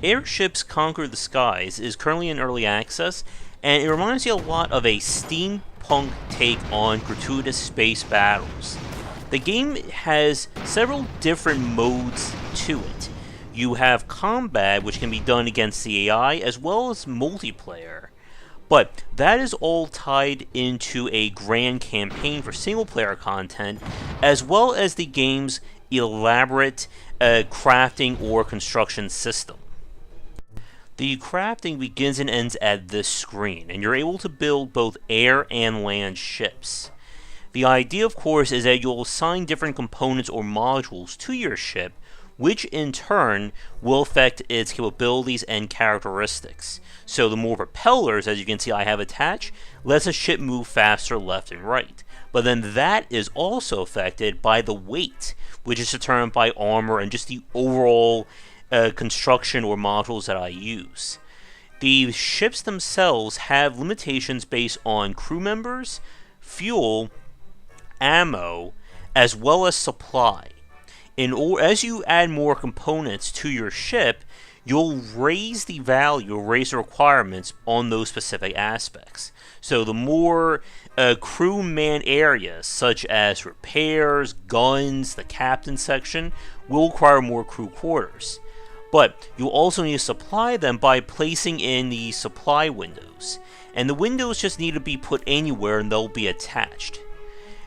Airships Conquer the Skies is currently in early access, and it reminds me a lot of a steampunk take on gratuitous space battles. The game has several different modes to it. You have combat, which can be done against the AI, as well as multiplayer. But that is all tied into a grand campaign for single-player content, as well as the game's elaborate crafting or construction system. The crafting begins and ends at this screen, and you're able to build both air and land ships. The idea, of course, is that you'll assign different components or modules to your ship, which in turn will affect its capabilities and characteristics. So the more propellers, as you can see I have attached, lets a ship move faster left and right. But then that is also affected by the weight, which is determined by armor and just the overall construction or modules that I use. The ships themselves have limitations based on crew members, fuel, ammo, as well as supply. As you add more components to your ship, you'll raise the value, raise the requirements on those specific aspects. So the more crew man areas, such as repairs, guns, the captain section, will require more crew quarters. But you'll also need to supply them by placing in the supply windows. And the windows just need to be put anywhere and they'll be attached.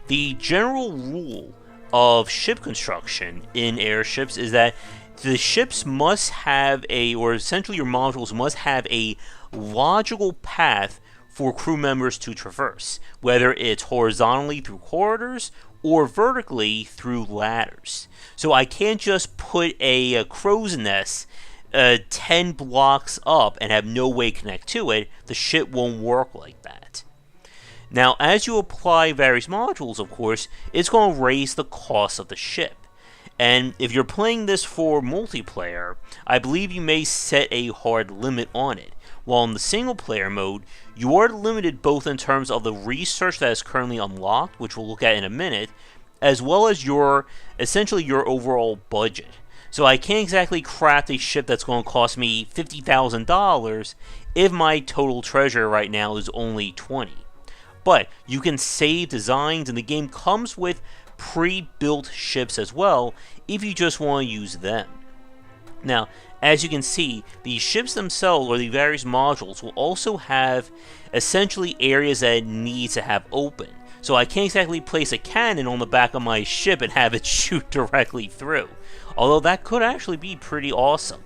The general rule of ship construction in airships is that the ships must have or essentially your modules must have a logical path for crew members to traverse, whether it's horizontally through corridors or vertically through ladders. So I can't just put a crow's nest 10 blocks up and have no way to connect to it. The ship won't work like that. Now, as you apply various modules, of course, it's going to raise the cost of the ship. And if you're playing this for multiplayer, I believe you may set a hard limit on it. While in the single player mode, you are limited both in terms of the research that is currently unlocked, which we'll look at in a minute, as well as essentially your overall budget. So I can't exactly craft a ship that's going to cost me $50,000 if my total treasure right now is only $20,000. But you can save designs, and the game comes with pre-built ships as well if you just want to use them. Now, as you can see, the ships themselves, or the various modules, will also have essentially areas that it needs to have open. So I can't exactly place a cannon on the back of my ship and have it shoot directly through. Although that could actually be pretty awesome.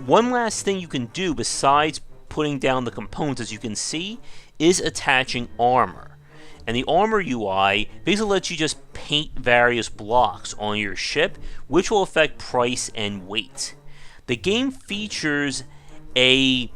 One last thing you can do besides putting down the components, as you can see, is attaching armor. And the armor UI basically lets you just paint various blocks on your ship, which will affect price and weight. The game features a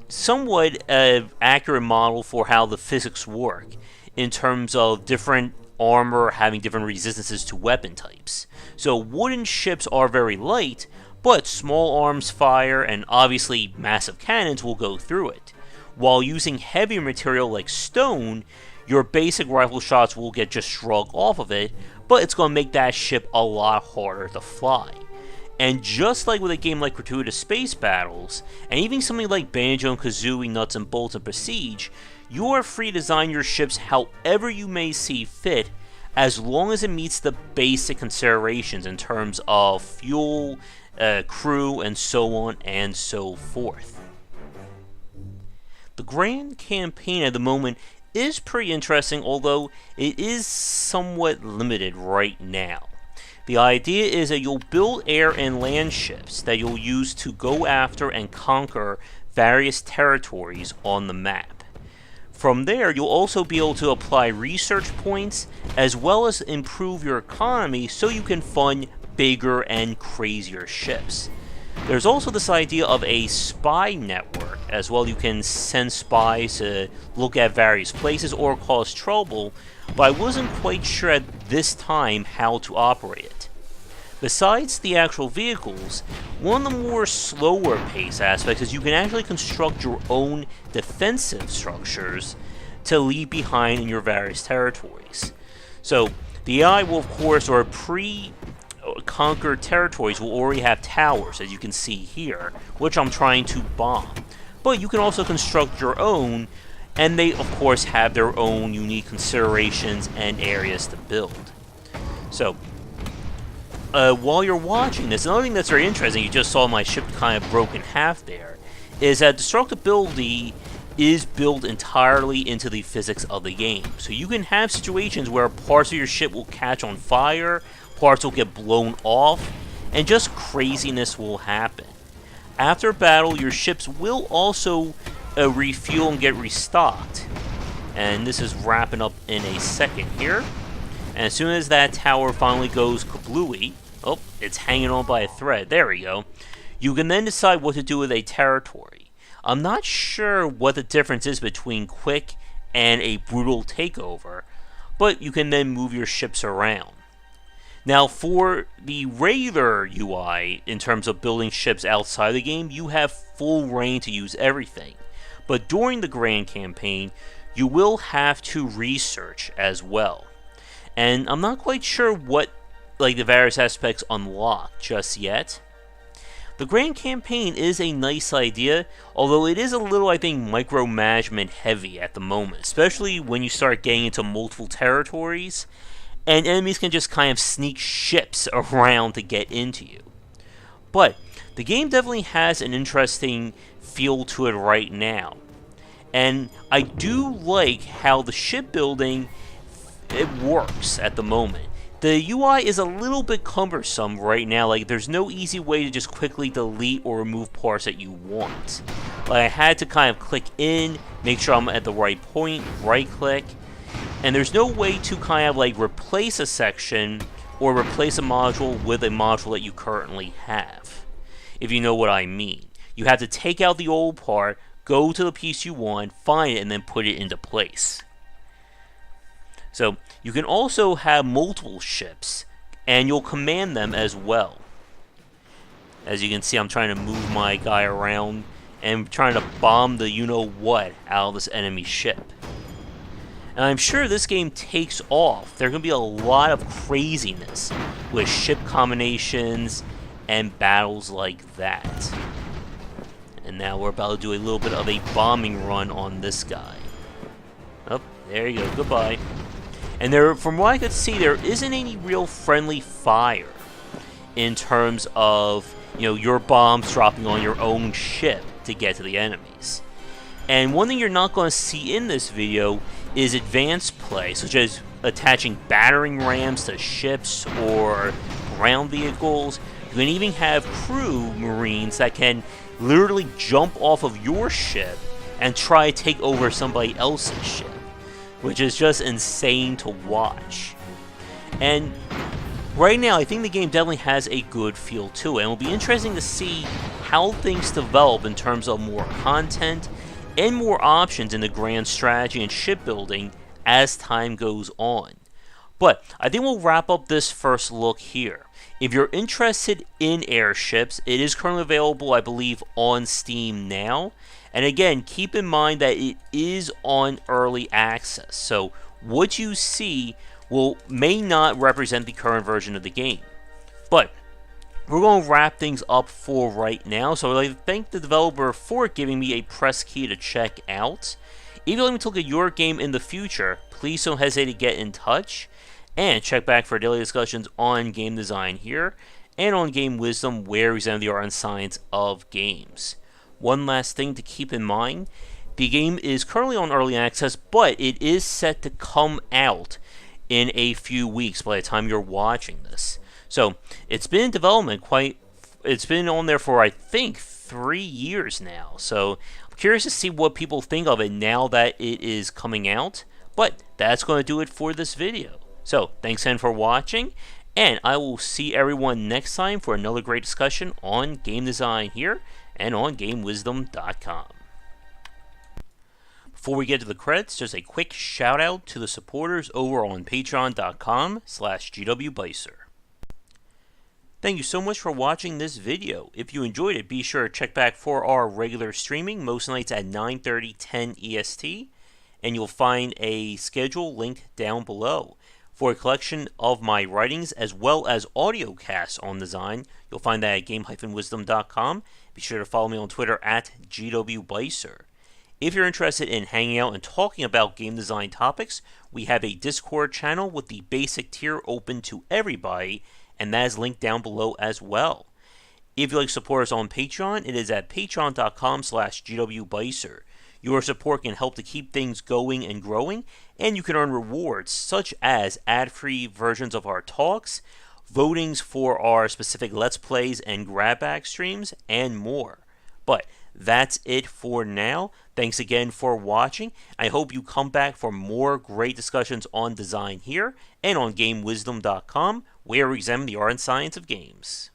somewhat accurate model for how the physics work, in terms of different armor having different resistances to weapon types. So wooden ships are very light, but small arms fire and obviously massive cannons will go through it. While using heavier material like stone, your basic rifle shots will get just shrugged off of it, but it's going to make that ship a lot harder to fly. And just like with a game like Gratuitous Space Battles, and even something like Banjo-Kazooie, Nuts and Bolts, and Prestige, you are free to design your ships however you may see fit, as long as it meets the basic considerations in terms of fuel, crew, and so on and so forth. The grand campaign at the moment is pretty interesting, although it is somewhat limited right now. The idea is that you'll build air and land ships that you'll use to go after and conquer various territories on the map. From there, you'll also be able to apply research points as well as improve your economy so you can fund bigger and crazier ships. There's also this idea of a spy network as well. You can send spies to look at various places or cause trouble, but I wasn't quite sure at this time how to operate it. Besides the actual vehicles, one of the more slower pace aspects is you can actually construct your own defensive structures to leave behind in your various territories. So the AI will of course, or conquered territories will already have towers, as you can see here, which I'm trying to bomb. But you can also construct your own, and they of course have their own unique considerations and areas to build. So, while you're watching this, another thing that's very interesting, you just saw my ship kind of broke in half there, is that destructibility is built entirely into the physics of the game. So you can have situations where parts of your ship will catch on fire, parts will get blown off, and just craziness will happen. After battle, your ships will also refuel and get restocked. And this is wrapping up in a second here. And as soon as that tower finally goes kablooey, oh, it's hanging on by a thread, there we go, you can then decide what to do with a territory. I'm not sure what the difference is between quick and a brutal takeover, but you can then move your ships around. Now, for the regular UI, in terms of building ships outside the game, you have full reign to use everything. But during the Grand Campaign, you will have to research as well. And I'm not quite sure what the various aspects unlock just yet. The Grand Campaign is a nice idea, although it is a little, I think, micromanagement heavy at the moment, especially when you start getting into multiple territories, and enemies can just kind of sneak ships around to get into you. But the game definitely has an interesting feel to it right now, and I do like how the shipbuilding works at the moment. The UI is a little bit cumbersome right now, there's no easy way to just quickly delete or remove parts that you want. I had to kind of click in, make sure I'm at the right point, right click, and there's no way to kind of replace a section or replace a module with a module that you currently have, if you know what I mean. You have to take out the old part, go to the piece you want, find it, and then put it into place. So, you can also have multiple ships, and you'll command them as well. As you can see, I'm trying to move my guy around, and trying to bomb the you-know-what out of this enemy ship. And I'm sure this game takes off. There's going to be a lot of craziness with ship combinations and battles like that. And now we're about to do a little bit of a bombing run on this guy. Oh, there you go, goodbye. And there, from what I could see, there isn't any real friendly fire in terms of, your bombs dropping on your own ship to get to the enemies. And one thing you're not going to see in this video is advanced play, such as attaching battering rams to ships or ground vehicles. You can even have crew marines that can literally jump off of your ship and try to take over somebody else's ship, which is just insane to watch. And right now, I think the game definitely has a good feel to it, and it'll be interesting to see how things develop in terms of more content and more options in the grand strategy and shipbuilding as time goes on. But I think we'll wrap up this first look here. If you're interested in airships, it is currently available, I believe, on Steam now. And again, keep in mind that it is on early access, so what you see may not represent the current version of the game. But we're going to wrap things up for right now, so I'd like to thank the developer for giving me a press key to check out. If you'd like me to look at your game in the future, please don't hesitate to get in touch, and check back for daily discussions on game design here, and on game wisdom, where we examine the art and science of games. One last thing to keep in mind, the game is currently on early access, but it is set to come out in a few weeks by the time you're watching this. So, it's been in development it's been on there for, I think, 3 years now. So, I'm curious to see what people think of it now that it is coming out. But, that's going to do it for this video. So, thanks again for watching, and I will see everyone next time for another great discussion on game design here, and on GameWisdom.com. Before we get to the credits, just a quick shout out to the supporters over on Patreon.com/GWBycer. Thank you so much for watching this video. If you enjoyed it, be sure to check back for our regular streaming, most nights at 9:30, 10 EST, and you'll find a schedule linked down below. For a collection of my writings as well as audio casts on design, you'll find that at game-wisdom.com. Be sure to follow me on Twitter at GWBycer. If you're interested in hanging out and talking about game design topics, we have a Discord channel with the basic tier open to everybody, and that is linked down below as well. If you'd like to support us on Patreon, it is at patreon.com/GWBycer. Your support can help to keep things going and growing, and you can earn rewards such as ad-free versions of our talks, votings for our specific Let's Plays and grab bag streams, and more. But that's it for now. Thanks again for watching. I hope you come back for more great discussions on design here and on GameWisdom.com, where we examine the art and science of games.